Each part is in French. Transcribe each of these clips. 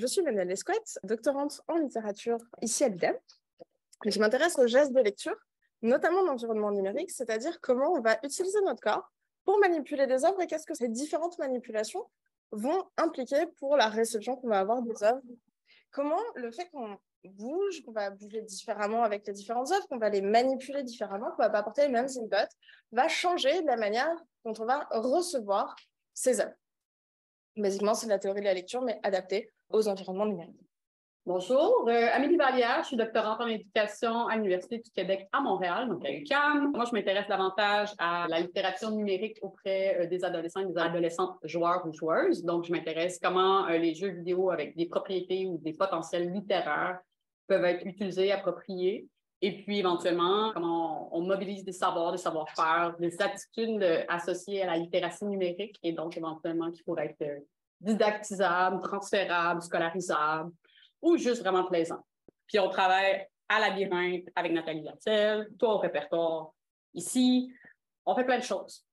Je suis Manuelle Lescouette, doctorante en littérature ici à l'UQAM. Je m'intéresse aux gestes de lecture, notamment dans l'environnement numérique, c'est-à-dire comment on va utiliser notre corps pour manipuler des œuvres et qu'est-ce que ces différentes manipulations vont impliquer pour la réception qu'on va avoir des œuvres. Comment le fait qu'on bouge, qu'on va bouger différemment avec les différentes œuvres, qu'on va les manipuler différemment, qu'on ne va pas apporter les mêmes inputs, va changer la manière dont on va recevoir ces œuvres. Basiquement, c'est de la théorie de la lecture, mais adaptée aux environnements numériques. Bonjour, Amélie Vallière, je suis doctorante en éducation à l'Université du Québec à Montréal, donc à l'UQAM. Moi, je m'intéresse davantage à la littérature numérique auprès des adolescents et des adolescentes joueurs ou joueuses. Donc, je m'intéresse comment les jeux vidéo avec des propriétés ou des potentiels littéraires peuvent être utilisés, appropriés. Et puis, éventuellement, comment on mobilise des savoirs, des savoir-faire, des attitudes associées à la littératie numérique et donc, éventuellement, qui pourraient être didactisables, transférables, scolarisables, ou juste vraiment plaisant. Puis on travaille à Labyrinthe avec Nathalie Lattel, toi au répertoire ici. On fait plein de choses.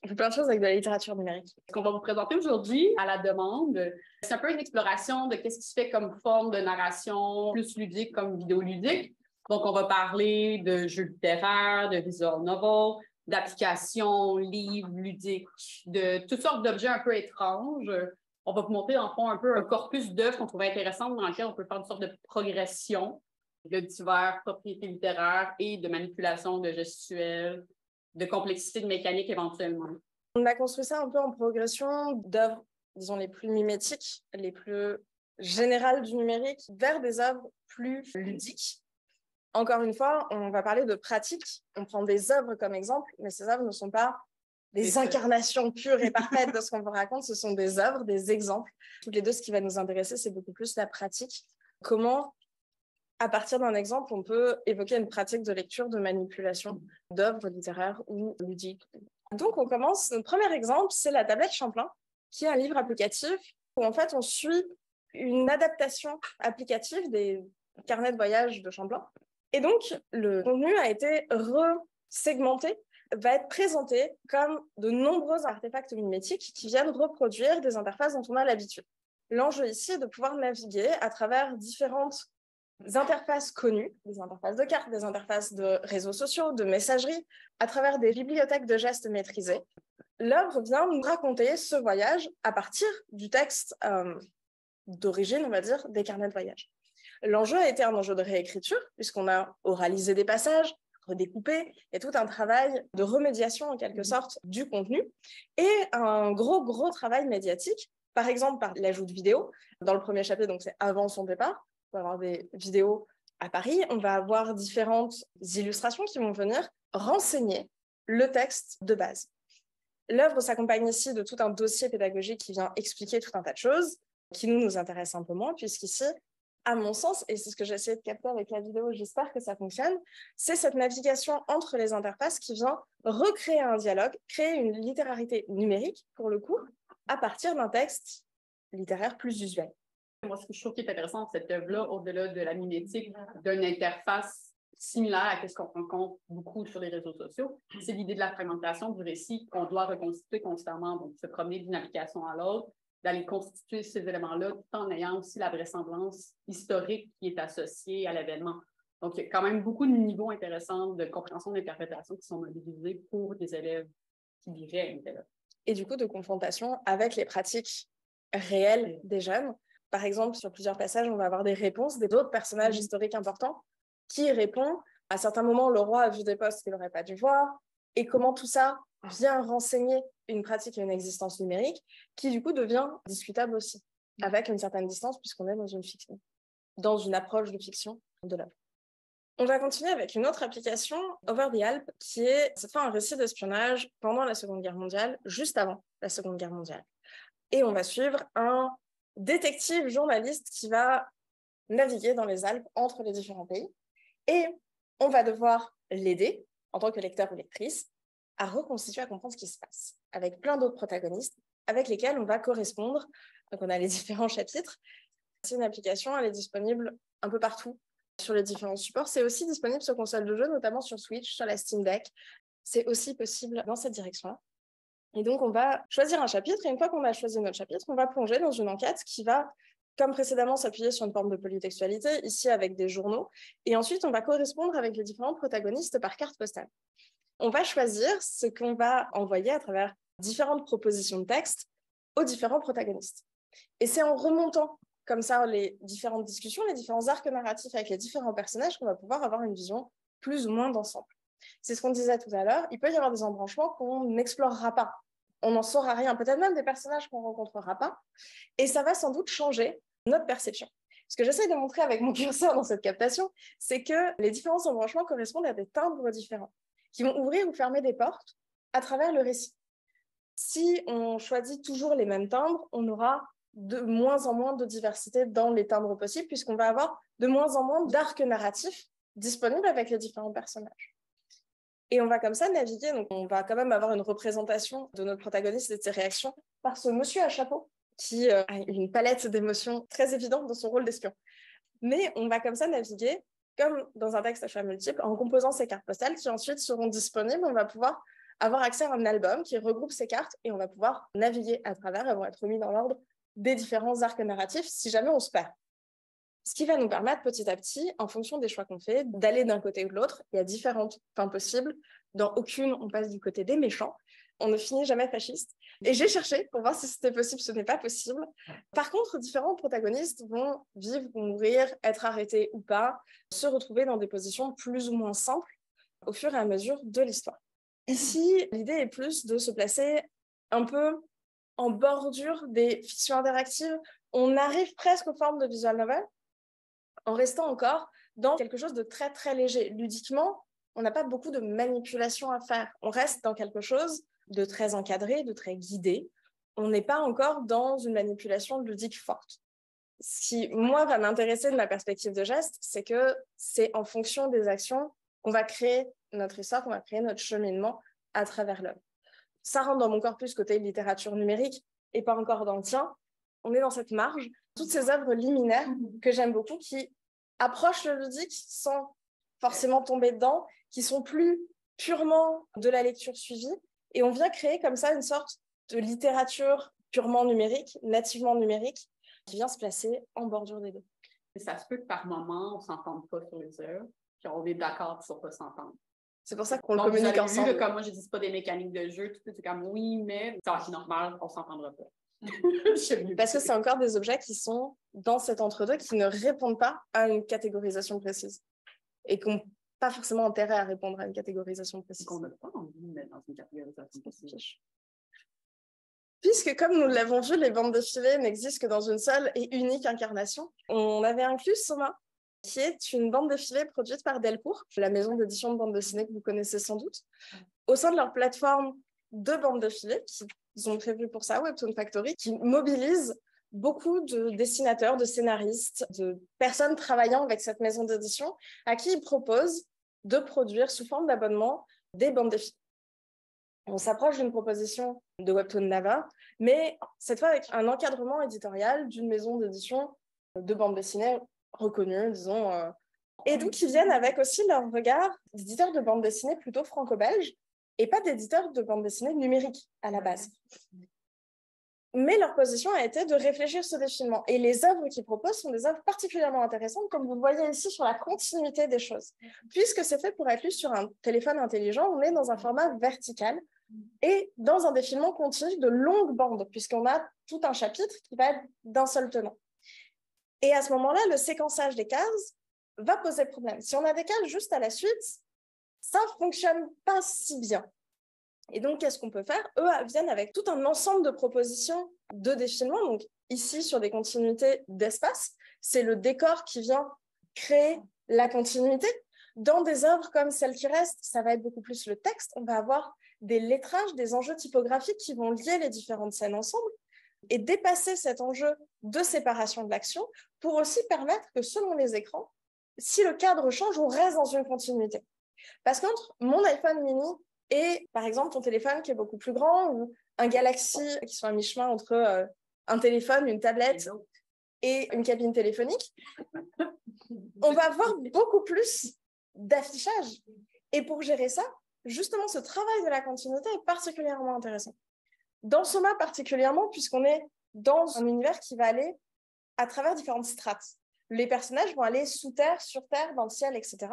On fait plein de choses avec de la littérature numérique. Ce qu'on va vous présenter aujourd'hui à la demande, c'est un peu une exploration de qu'est-ce qui se fait comme forme de narration plus ludique comme vidéoludique. Donc, on va parler de jeux littéraires, de visual novels, d'applications, livres, ludiques, de toutes sortes d'objets un peu étranges. On va vous montrer, en fond, un peu un corpus d'œuvres qu'on trouvait intéressantes dans lequel on peut faire une sorte de progression de diverses propriétés littéraires et de manipulation de gestuelle, de complexité de mécanique éventuellement. On a construit ça un peu en progression d'œuvres, disons, les plus mimétiques, les plus générales du numérique, vers des œuvres plus ludiques. Encore une fois, on va parler de pratiques. On prend des œuvres comme exemple, mais ces œuvres ne sont pas des incarnations pures et parfaites de ce qu'on vous raconte, ce sont des œuvres, des exemples. Toutes les deux, ce qui va nous intéresser, c'est beaucoup plus la pratique. Comment, à partir d'un exemple, on peut évoquer une pratique de lecture, de manipulation d'œuvres littéraires ou ludiques. Donc, on commence. Notre premier exemple, c'est la tablette Champlain, qui est un livre applicatif où, en fait, on suit une adaptation applicative des carnets de voyage de Champlain. Et donc, le contenu a été resegmenté, va être présenté comme de nombreux artefacts mimétiques qui viennent reproduire des interfaces dont on a l'habitude. L'enjeu ici est de pouvoir naviguer à travers différentes interfaces connues, des interfaces de cartes, des interfaces de réseaux sociaux, de messagerie, à travers des bibliothèques de gestes maîtrisées. L'œuvre vient nous raconter ce voyage à partir du texte d'origine, on va dire, des carnets de voyage. L'enjeu a été un enjeu de réécriture, puisqu'on a oralisé des passages, redécoupé, et tout un travail de remédiation, en quelque sorte, du contenu, et un gros travail médiatique, par exemple par l'ajout de vidéos. Dans le premier chapitre, donc c'est avant son départ, on va avoir des vidéos à Paris, on va avoir différentes illustrations qui vont venir renseigner le texte de base. L'œuvre s'accompagne ici de tout un dossier pédagogique qui vient expliquer tout un tas de choses, qui nous intéressent un peu moins, puisqu'ici, à mon sens, et c'est ce que j'ai essayé de capter avec la vidéo, j'espère que ça fonctionne, c'est cette navigation entre les interfaces qui vient recréer un dialogue, créer une littérarité numérique, pour le coup, à partir d'un texte littéraire plus usuel. Moi, ce que je trouve qui est intéressant dans cette œuvre-là, au-delà de la mimétique d'une interface similaire à ce qu'on rencontre beaucoup sur les réseaux sociaux, c'est l'idée de la fragmentation du récit qu'on doit reconstituer constamment, donc se promener d'une application à l'autre, d'aller constituer ces éléments-là tout en ayant aussi la vraisemblance historique qui est associée à l'événement. Donc, il y a quand même beaucoup de niveaux intéressants de compréhension d'interprétation qui sont mobilisés pour des élèves qui vivraient à l'intérieur. Et du coup, de confrontation avec les pratiques réelles des jeunes. Par exemple, sur plusieurs passages, on va avoir des réponses d'autres personnages historiques importants qui répondent à certains moments, le roi a vu des postes qu'il n'aurait pas dû voir, et comment tout ça vient renseigner une pratique et une existence numérique qui, du coup, devient discutable aussi, avec une certaine distance, puisqu'on est dans une fiction, dans une approche de fiction de l'œuvre. On va continuer avec une autre application, Over the Alps, qui est cette fois un récit d'espionnage pendant la Seconde Guerre mondiale, juste avant la Seconde Guerre mondiale. Et on va suivre un détective journaliste qui va naviguer dans les Alpes entre les différents pays. Et on va devoir l'aider, en tant que lecteur ou lectrice, à reconstituer, à comprendre ce qui se passe, avec plein d'autres protagonistes avec lesquels on va correspondre. Donc, on a les différents chapitres. C'est une application, elle est disponible un peu partout sur les différents supports. C'est aussi disponible sur console de jeu, notamment sur Switch, sur la Steam Deck. C'est aussi possible dans cette direction-là. Et donc, on va choisir un chapitre, et une fois qu'on a choisi notre chapitre, on va plonger dans une enquête qui va comme précédemment, s'appuyer sur une forme de polytextualité, ici avec des journaux. Et ensuite, on va correspondre avec les différents protagonistes par carte postale. On va choisir ce qu'on va envoyer à travers différentes propositions de texte aux différents protagonistes. Et c'est en remontant comme ça les différentes discussions, les différents arcs narratifs avec les différents personnages qu'on va pouvoir avoir une vision plus ou moins d'ensemble. C'est ce qu'on disait tout à l'heure, il peut y avoir des embranchements qu'on n'explorera pas. On n'en saura rien, peut-être même des personnages qu'on ne rencontrera pas. Et ça va sans doute changer notre perception. Ce que j'essaie de montrer avec mon curseur dans cette captation, c'est que les différents embranchements correspondent à des timbres différents, qui vont ouvrir ou fermer des portes à travers le récit. Si on choisit toujours les mêmes timbres, on aura de moins en moins de diversité dans les timbres possibles, puisqu'on va avoir de moins en moins d'arcs narratifs disponibles avec les différents personnages. Et on va comme ça naviguer, donc on va quand même avoir une représentation de notre protagoniste et de ses réactions par ce monsieur à chapeau qui a une palette d'émotions très évidente dans son rôle d'espion. Mais on va comme ça naviguer, comme dans un texte à choix multiples, en composant ces cartes postales qui ensuite seront disponibles. On va pouvoir avoir accès à un album qui regroupe ces cartes et on va pouvoir naviguer à travers. Elles vont être mis dans l'ordre des différents arcs narratifs si jamais on se perd. Ce qui va nous permettre petit à petit, en fonction des choix qu'on fait, d'aller d'un côté ou de l'autre. Il y a différentes fins possibles. Dans aucune, on passe du côté des méchants. On ne finit jamais fasciste. Et j'ai cherché pour voir si c'était possible, ce n'est pas possible. Par contre, différents protagonistes vont vivre ou mourir, être arrêtés ou pas, se retrouver dans des positions plus ou moins simples au fur et à mesure de l'histoire. Ici, l'idée est plus de se placer un peu en bordure des fictions interactives. On arrive presque aux formes de visual novel, en restant encore dans quelque chose de très, très léger. Ludiquement, on n'a pas beaucoup de manipulation à faire. On reste dans quelque chose de très encadré, de très guidé. On n'est pas encore dans une manipulation ludique forte. Ce qui, moi, va m'intéresser de ma perspective de geste, c'est que c'est en fonction des actions qu'on va créer notre histoire, qu'on va créer notre cheminement à travers l'œuvre. Ça rentre dans mon corpus côté littérature numérique et pas encore dans le tien. On est dans cette marge. Toutes ces œuvres liminaires que j'aime beaucoup, qui approchent le ludique sans forcément tomber dedans, qui sont plus purement de la lecture suivie. Et on vient créer comme ça une sorte de littérature purement numérique, nativement numérique, qui vient se placer en bordure des deux. Et ça se peut que par moment, on ne s'entende pas sur les œuvres, puis on est d'accord sur pas s'entendre. C'est pour ça qu'on le communique ensemble. Vu, comme moi, je dis pas des mécaniques de jeu, tout c'est comme oui, mais c'est normal, on s'entendra pas. Parce que c'est encore des objets qui sont dans cet entre-deux, qui ne répondent pas à une catégorisation précise. Et qui n'ont pas forcément intérêt à répondre à une catégorisation précise. Qu'on n'a pas envie de mettre dans une catégorisation précise. Puisque, comme nous l'avons vu, les bandes défilées n'existent que dans une seule et unique incarnation, on avait inclus Soma, qui est une bande défilée produite par Delcourt, la maison d'édition de bande dessinée que vous connaissez sans doute, au sein de leur plateforme de bande défilée, qu'ils ont prévu pour ça, Webtoon Factory, qui mobilise beaucoup de dessinateurs, de scénaristes, de personnes travaillant avec cette maison d'édition, à qui ils proposent de produire sous forme d'abonnement des bandes défilées. On s'approche d'une proposition de Webtoon Nava, mais cette fois avec un encadrement éditorial d'une maison d'édition de bande dessinée reconnue, disons. Et donc, ils viennent avec aussi leur regard d'éditeurs de bande dessinée plutôt franco-belges et pas d'éditeurs de bande dessinée numérique à la base. Mais leur position a été de réfléchir ce défilement. Et les œuvres qu'ils proposent sont des œuvres particulièrement intéressantes, comme vous le voyez ici, sur la continuité des choses. Puisque c'est fait pour être lu sur un téléphone intelligent, on est dans un format vertical et dans un défilement continu de longues bandes, puisqu'on a tout un chapitre qui va être d'un seul tenant. Et à ce moment-là, le séquençage des cases va poser problème. Si on a des cases juste à la suite, ça ne fonctionne pas si bien. Et donc, qu'est-ce qu'on peut faire? Eux viennent avec tout un ensemble de propositions de défilement. Donc, ici, sur des continuités d'espace, c'est le décor qui vient créer la continuité. Dans des œuvres comme celle qui reste, ça va être beaucoup plus le texte. On va avoir des lettrages, des enjeux typographiques qui vont lier les différentes scènes ensemble et dépasser cet enjeu de séparation de l'action pour aussi permettre que, selon les écrans, si le cadre change, on reste dans une continuité. Parce qu'entre mon iPhone mini et, par exemple, ton téléphone qui est beaucoup plus grand ou un Galaxy qui sont à mi-chemin entre un téléphone, une tablette et une cabine téléphonique, on va avoir beaucoup plus d'affichage. Et pour gérer ça, justement, ce travail de la continuité est particulièrement intéressant. Dans Soma particulièrement, puisqu'on est dans un univers qui va aller à travers différentes strates. Les personnages vont aller sous terre, sur terre, dans le ciel, etc.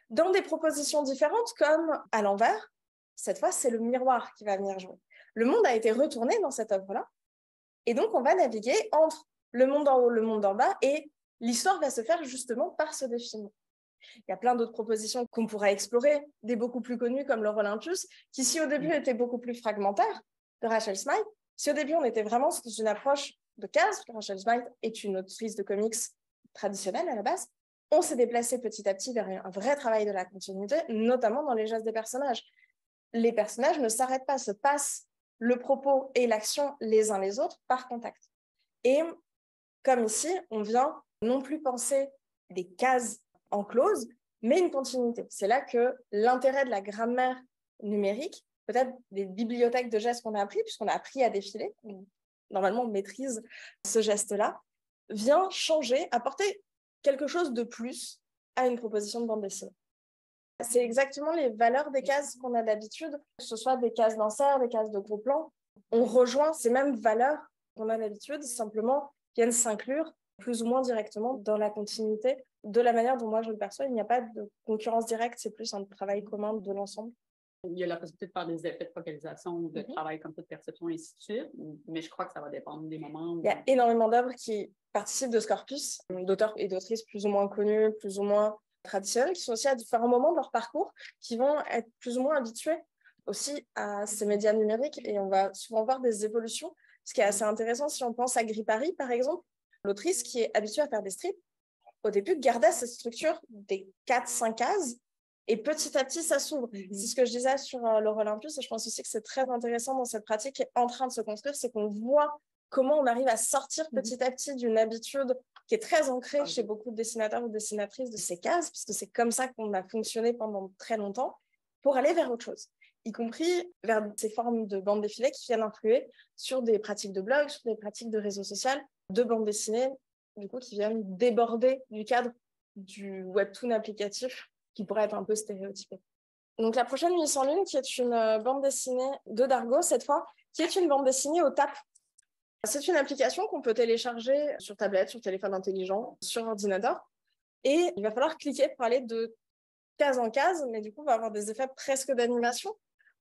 Dans des propositions différentes, comme à l'envers, cette fois, c'est le miroir qui va venir jouer. Le monde a été retourné dans cette œuvre-là, et donc on va naviguer entre le monde en haut, le monde en bas, et l'histoire va se faire justement par ce défilement. Il y a plein d'autres propositions qu'on pourrait explorer, des beaucoup plus connues comme l'Or Olympus, qui si au début était beaucoup plus fragmentaire, de Rachel Smythe, si au début on était vraiment dans une approche de cases, Rachel Smythe est une autrice de comics traditionnelle à la base, on s'est déplacé petit à petit vers un vrai travail de la continuité, notamment dans les gestes des personnages. Les personnages ne s'arrêtent pas, se passent le propos et l'action les uns les autres par contact. Et comme ici, on vient non plus penser des cases encloses, mais une continuité. C'est là que l'intérêt de la grammaire numérique, peut-être des bibliothèques de gestes qu'on a appris, puisqu'on a appris à défiler, normalement on maîtrise ce geste-là, vient changer, apporter quelque chose de plus à une proposition de bande dessinée. C'est exactement les valeurs des cases qu'on a d'habitude, que ce soit des cases d'insert, des cases de gros plans. On rejoint ces mêmes valeurs qu'on a d'habitude, simplement viennent s'inclure plus ou moins directement dans la continuité de la manière dont moi je le perçois. Il n'y a pas de concurrence directe, c'est plus un travail commun de l'ensemble. Il y a la possibilité de faire des effets de focalisation, de travail comme ça, de perception, et ainsi de suite, mais je crois que ça va dépendre des moments. Il y a énormément d'œuvres qui participent de ce corpus, d'auteurs et d'autrices plus ou moins connus, plus ou moins traditionnels, qui sont aussi à différents moments de leur parcours, qui vont être plus ou moins habitués aussi à ces médias numériques, et on va souvent voir des évolutions, ce qui est assez intéressant si on pense à Gripari, par exemple, l'autrice qui est habituée à faire des strips, au début gardait cette structure des 4-5 cases, et petit à petit, ça s'ouvre. C'est ce que je disais sur l'Or Olympus, et je pense aussi que c'est très intéressant dans cette pratique qui est en train de se construire, c'est qu'on voit comment on arrive à sortir petit à petit d'une habitude qui est très ancrée chez beaucoup de dessinateurs ou dessinatrices de ces cases, puisque c'est comme ça qu'on a fonctionné pendant très longtemps, pour aller vers autre chose, y compris vers ces formes de bande dessinée qui viennent influer sur des pratiques de blog, sur des pratiques de réseau social, de bande dessinée, du coup, qui viennent déborder du cadre du webtoon applicatif qui pourrait être un peu stéréotypé. Donc la prochaine Nuit sans lune, qui est une bande dessinée de Dargaud, cette fois, qui est une bande dessinée au tap. C'est une application qu'on peut télécharger sur tablette, sur téléphone intelligent, sur ordinateur. Et il va falloir cliquer pour aller de case en case, mais du coup, on va avoir des effets presque d'animation.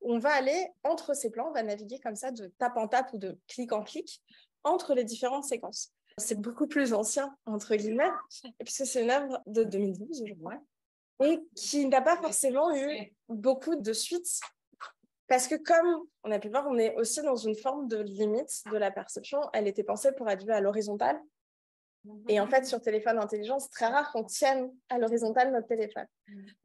On va aller entre ces plans, on va naviguer comme ça de tape en tape ou de clic en clic entre les différentes séquences. C'est beaucoup plus ancien, entre guillemets, puisque c'est une œuvre de 2012, je crois, et qui n'a pas forcément eu beaucoup de suites. Parce que comme on a pu voir, on est aussi dans une forme de limite de la perception. Elle était pensée pour être vue à l'horizontale. Et en fait, sur téléphone intelligent, c'est très rare qu'on tienne à l'horizontale notre téléphone.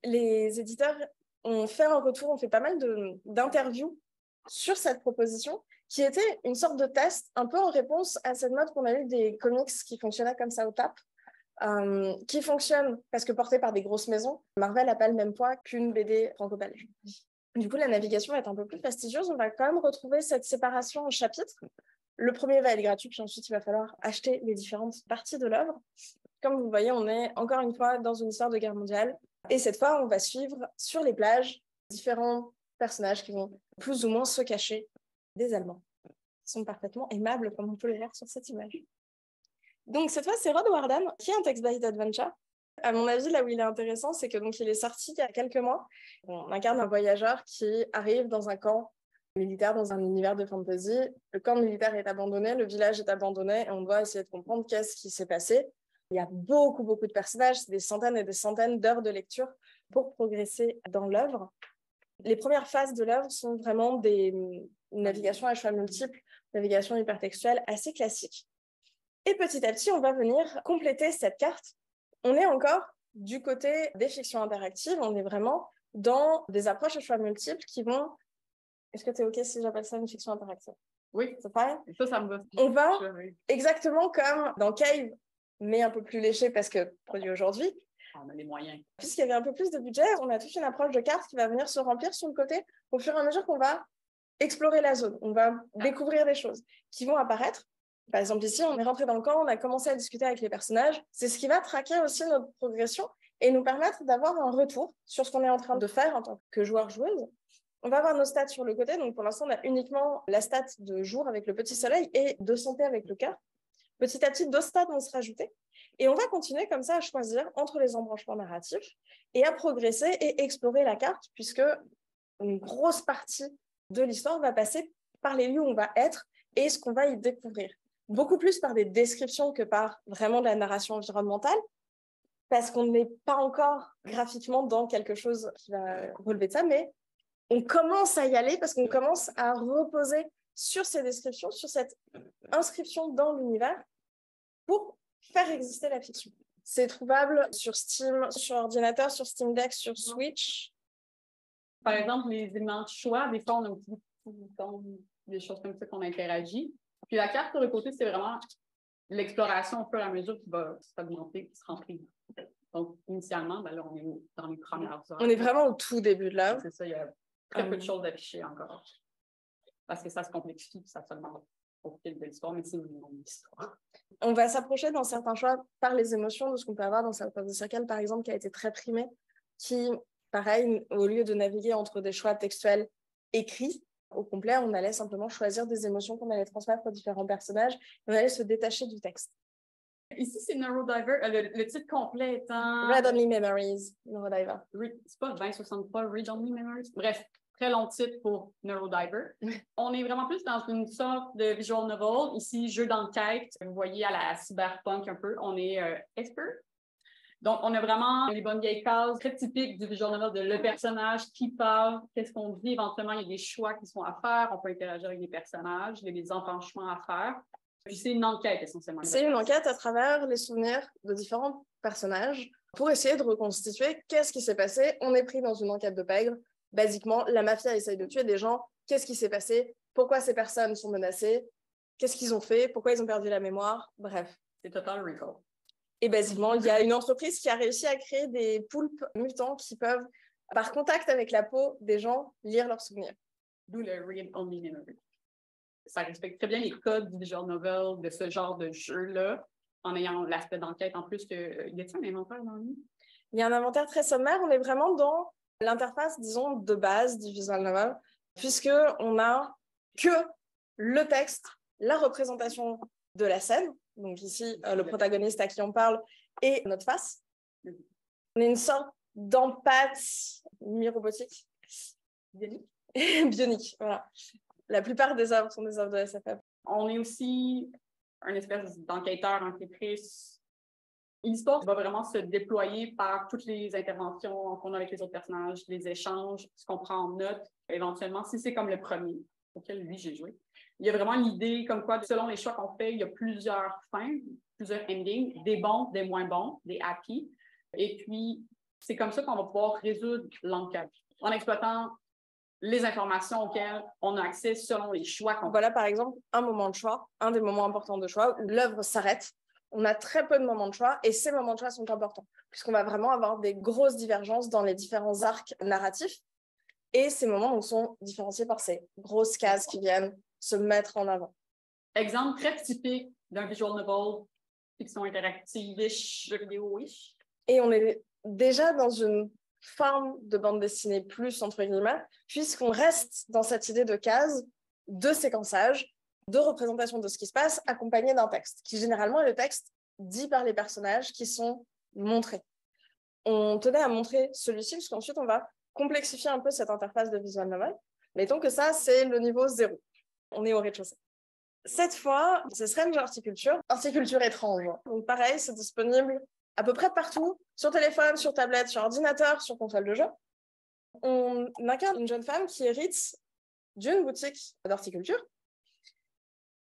Les éditeurs ont fait un retour, ont fait pas mal d'interviews sur cette proposition, qui était une sorte de test, un peu en réponse à cette mode qu'on a eue des comics qui fonctionnaient comme ça au tap, qui fonctionnent parce que portés par des grosses maisons. Marvel n'a pas le même poids qu'une BD franco-belge. Du coup, la navigation va être un peu plus fastidieuse. On va quand même retrouver cette séparation en chapitres. Le premier va être gratuit, puis ensuite, il va falloir acheter les différentes parties de l'œuvre. Comme vous le voyez, on est encore une fois dans une histoire de guerre mondiale. Et cette fois, on va suivre sur les plages différents personnages qui vont plus ou moins se cacher des Allemands. Ils sont parfaitement aimables, comme on peut le voir sur cette image. Donc, cette fois, c'est Rod Warden, qui est un text-based adventure. À mon avis, là où il est intéressant, c'est que donc il est sorti il y a quelques mois. On incarne un voyageur qui arrive dans un camp militaire, dans un univers de fantasy. Le camp militaire est abandonné, le village est abandonné, et on doit essayer de comprendre qu'est-ce qui s'est passé. Il y a beaucoup de personnages, c'est des centaines et des centaines d'heures de lecture pour progresser dans l'œuvre. Les premières phases de l'œuvre sont vraiment des navigations à choix multiples, navigations hypertextuelles assez classiques. Et petit à petit, on va venir compléter cette carte. On est encore du côté des fictions interactives, on est vraiment dans des approches à choix multiples qui vont... Est-ce que tu es OK si j'appelle ça une fiction interactive? Oui, ça me va. On va exactement comme dans Cave, mais un peu plus léché parce que produit aujourd'hui. On a les moyens. Puisqu'il y avait un peu plus de budget, on a toute une approche de carte qui va venir se remplir sur le côté au fur et à mesure qu'on va explorer la zone. On va découvrir des choses qui vont apparaître. Par exemple, ici, on est rentré dans le camp, on a commencé à discuter avec les personnages. C'est ce qui va traquer aussi notre progression et nous permettre d'avoir un retour sur ce qu'on est en train de faire en tant que joueur-joueuse. On va avoir nos stats sur le côté. Donc, pour l'instant, on a uniquement la stat de jour avec le petit soleil et de santé avec le cœur. Petit à petit, d'autres stades vont se rajouter. Et on va continuer comme ça à choisir entre les embranchements narratifs et à progresser et explorer la carte, puisque une grosse partie de l'histoire va passer par les lieux où on va être et ce qu'on va y découvrir. Beaucoup plus par des descriptions que par vraiment de la narration environnementale, parce qu'on n'est pas encore graphiquement dans quelque chose qui va relever de ça, mais on commence à y aller parce qu'on commence à reposer sur ces descriptions, sur cette inscription dans l'univers pour faire exister la fiction. C'est trouvable sur Steam, sur ordinateur, sur Steam Deck, sur Switch. Par exemple, les éléments de choix, des fois, on a un petit bouton, des choses comme ça qu'on interagit. Puis la carte sur le côté, c'est vraiment l'exploration au fur et à mesure qui va s'augmenter, qui se remplit. Donc, initialement, ben là, on est dans les premières heures. On est vraiment au tout début de l'œuvre. C'est ça, il y a très peu de choses affichées encore. Parce que ça se complexifie, ça s'augmente au fil de l'histoire, mais c'est une longue histoire. On va s'approcher dans certains choix par les émotions de ce qu'on peut avoir dans Serpent de Circle, par exemple, qui a été très primé, qui, pareil, au lieu de naviguer entre des choix textuels écrits, au complet, on allait simplement choisir des émotions qu'on allait transmettre aux différents personnages et on allait se détacher du texte. Ici, c'est Neurodiver. Le titre complet étant... Read Only Memories, Neurodiver. C'est pas 2063, Read Only Memories. Bref, très long titre pour Neurodiver. On est vraiment plus dans une sorte de visual novel. Ici, jeu d'enquête. Vous voyez à la cyberpunk un peu. On est expert. Donc, on a vraiment les bonnes vieilles cases très typiques du visual novel de le personnage qui parle, qu'est-ce qu'on dit. Éventuellement, il y a des choix qui sont à faire. On peut interagir avec des personnages. Il y a des embranchements à faire. Puis, c'est une enquête essentiellement. C'est une enquête à travers les souvenirs de différents personnages pour essayer de reconstituer qu'est-ce qui s'est passé. On est pris dans une enquête de pègre. Basiquement, la mafia essaye de tuer des gens. Qu'est-ce qui s'est passé? Pourquoi ces personnes sont menacées? Qu'est-ce qu'ils ont fait? Pourquoi ils ont perdu la mémoire? Bref. C'est Total Recall. Et basiquement, il y a une entreprise qui a réussi à créer des poulpes mutants qui peuvent, par contact avec la peau des gens, lire leurs souvenirs. D'où le Read Only Memory. Ça respecte très bien les codes du visual novel, de ce genre de jeu-là, en ayant l'aspect d'enquête. En plus, y a-t-il un inventaire dans lui? Il y a un inventaire très sommaire. On est vraiment dans l'interface, disons, de base du visual novel, puisqu'on n'a que le texte, la représentation de la scène, donc ici, le protagoniste à qui on parle, et notre face. On est une sorte d'empathie mi-robotique. Bionique. Bionique, voilà. La plupart des œuvres sont des œuvres de SFF. On est aussi un espèce d'enquêteur, enquêtrice. L'histoire va vraiment se déployer par toutes les interventions qu'on a avec les autres personnages, les échanges, ce qu'on prend en note, éventuellement, si c'est comme le premier, auquel lui j'ai joué. Il y a vraiment l'idée comme quoi, selon les choix qu'on fait, il y a plusieurs fins, plusieurs endings, des bons, des moins bons, des happy. Et puis, c'est comme ça qu'on va pouvoir résoudre l'enquête, en exploitant les informations auxquelles on a accès selon les choix qu'on fait. Voilà, par exemple, un moment de choix, un des moments importants de choix, où l'œuvre s'arrête. On a très peu de moments de choix, et ces moments de choix sont importants, puisqu'on va vraiment avoir des grosses divergences dans les différents arcs narratifs. Et ces moments sont différenciés par ces grosses cases qui viennent se mettre en avant. Exemple très typique d'un visual novel, fiction interactive, jeu vidéo-ish. Et on est déjà dans une forme de bande dessinée plus, entre guillemets, puisqu'on reste dans cette idée de cases, de séquençage, de représentation de ce qui se passe, accompagné d'un texte, qui généralement est le texte dit par les personnages qui sont montrés. On tenait à montrer celui-ci, parce qu'ensuite on va complexifier un peu cette interface de visual novel. Mettons que ça, c'est le niveau 0. On est au rez-de-chaussée. Cette fois, ce serait une horticulture étrange. Donc pareil, c'est disponible à peu près partout, sur téléphone, sur tablette, sur ordinateur, sur console de jeu. On incarne une jeune femme qui hérite d'une boutique d'horticulture,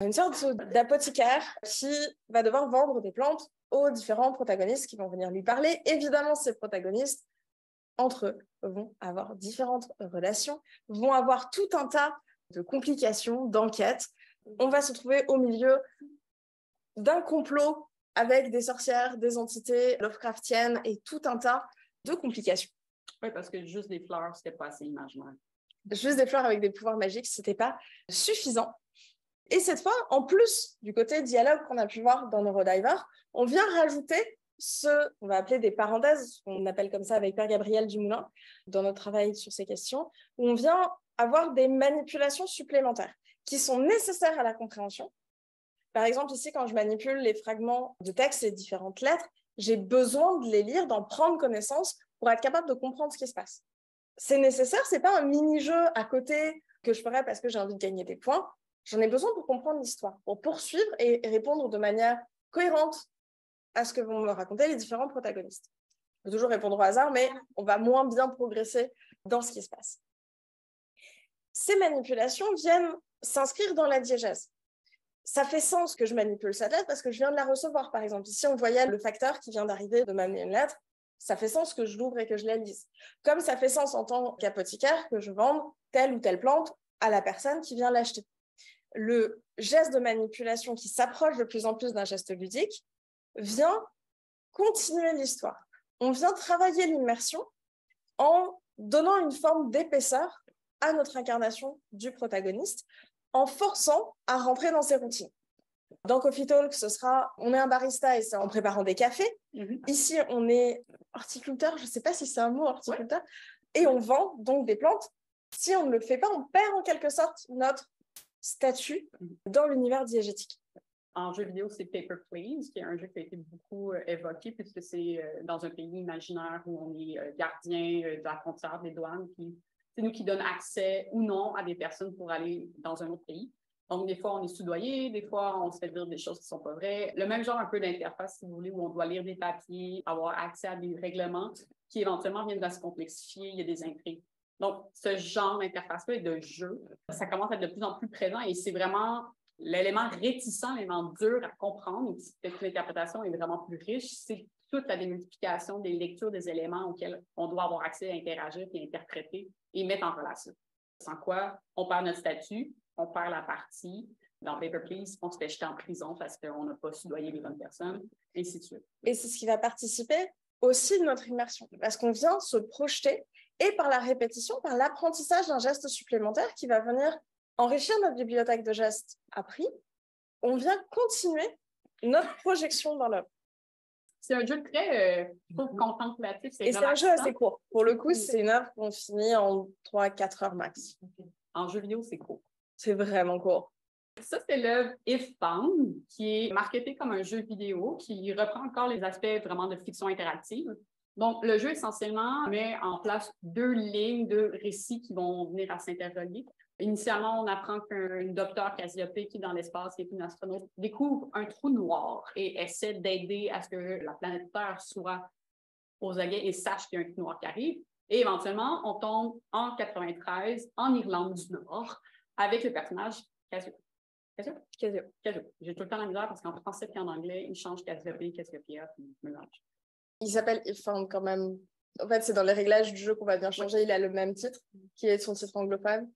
une sorte d'apothicaire qui va devoir vendre des plantes aux différents protagonistes qui vont venir lui parler. Évidemment, ces protagonistes, entre eux, vont avoir différentes relations, vont avoir tout un tas de complications, d'enquêtes. On va se trouver au milieu d'un complot avec des sorcières, des entités Lovecraftiennes et tout un tas de complications. Oui, parce que juste des fleurs, c'était pas assez imaginaire. Juste des fleurs avec des pouvoirs magiques, c'était pas suffisant. Et cette fois, en plus du côté dialogue qu'on a pu voir dans Neurodiver, on vient rajouter on va appeler des parenthèses, on appelle comme ça avec Père Gabriel Dumoulin, dans notre travail sur ces questions, où on vient avoir des manipulations supplémentaires qui sont nécessaires à la compréhension, Par exemple, ici, quand je manipule les fragments de texte et différentes lettres, j'ai besoin de les lire, d'en prendre connaissance pour être capable de comprendre ce qui se passe. C'est nécessaire, c'est pas un mini-jeu à côté que je ferais parce que j'ai envie de gagner des points. J'en ai besoin pour comprendre l'histoire, pour poursuivre et répondre de manière cohérente à ce que vont me raconter les différents protagonistes. On peut toujours répondre au hasard, mais on va moins bien progresser dans ce qui se passe. Ces manipulations viennent s'inscrire dans la diégèse. Ça fait sens que je manipule cette lettre parce que je viens de la recevoir, par exemple. Ici, on voyait le facteur qui vient d'arriver de m'amener une lettre. Ça fait sens que je l'ouvre et que je la lise. Comme ça fait sens en tant qu'apothicaire que je vende telle ou telle plante à la personne qui vient l'acheter. Le geste de manipulation qui s'approche de plus en plus d'un geste ludique vient continuer l'histoire. On vient travailler l'immersion en donnant une forme d'épaisseur à notre incarnation du protagoniste, en forçant à rentrer dans ses routines. Dans Coffee Talk, ce sera, on est un barista et c'est en préparant des cafés. Ici, on est horticulteur, je ne sais pas si c'est un mot, horticulteur, et on vend donc des plantes. Si on ne le fait pas, on perd en quelque sorte notre statut dans l'univers diégétique. En jeu vidéo, c'est Paper Please, qui est un jeu qui a été beaucoup évoqué, puisque c'est dans un pays imaginaire où on est gardien de la frontière des douanes, puis c'est nous qui donnons accès ou non à des personnes pour aller dans un autre pays. Donc, des fois, on est soudoyé, des fois, on se fait dire des choses qui ne sont pas vraies. Le même genre un peu d'interface, si vous voulez, où on doit lire des papiers, avoir accès à des règlements qui éventuellement viennent de se complexifier, il y a des intrigues. Donc, ce genre d'interface-là et de jeu, ça commence à être de plus en plus présent et c'est vraiment l'élément réticent, l'élément dur à comprendre, et que l'interprétation est vraiment plus riche, c'est toute la démultiplication des lectures des éléments auxquels on doit avoir accès à interagir et interpréter et mettre en relation. Sans quoi, on perd notre statut, on perd la partie. Dans Paper Please, on se fait jeter en prison parce qu'on n'a pas soudoyé les bonnes personnes, et ainsi de suite. Et c'est ce qui va participer aussi de notre immersion, parce qu'on vient se projeter, et par la répétition, par l'apprentissage d'un geste supplémentaire qui va venir enrichir notre bibliothèque de gestes appris, on vient continuer notre projection dans l'œuvre. C'est un jeu très contemplatif. Et c'est un jeu assez court. Pour le coup, c'est une œuvre qu'on finit en 3-4 heures max. En jeu vidéo, c'est court. C'est vraiment court. Ça, c'est l'œuvre If Found, qui est marketé comme un jeu vidéo, qui reprend encore les aspects vraiment de fiction interactive. Donc, le jeu, essentiellement, met en place 2 lignes de récits qui vont venir à s'interroger. Initialement, on apprend qu'une docteure Cassiope, qui est dans l'espace, qui est une astronaute, découvre un trou noir et essaie d'aider à ce que la planète Terre soit aux aguets et sache qu'il y a un trou noir qui arrive. Et éventuellement, on tombe en 93, en Irlande du Nord, avec le personnage Cassiope. Cassiope. J'ai tout le temps la misère parce qu'en français et en anglais, ils changent Cassiope, Cassiopea, puis je mélange. Il s'appelle If Found quand même. En fait, c'est dans les réglages du jeu qu'on va bien changer. Il a le même titre, qui est son titre anglophone.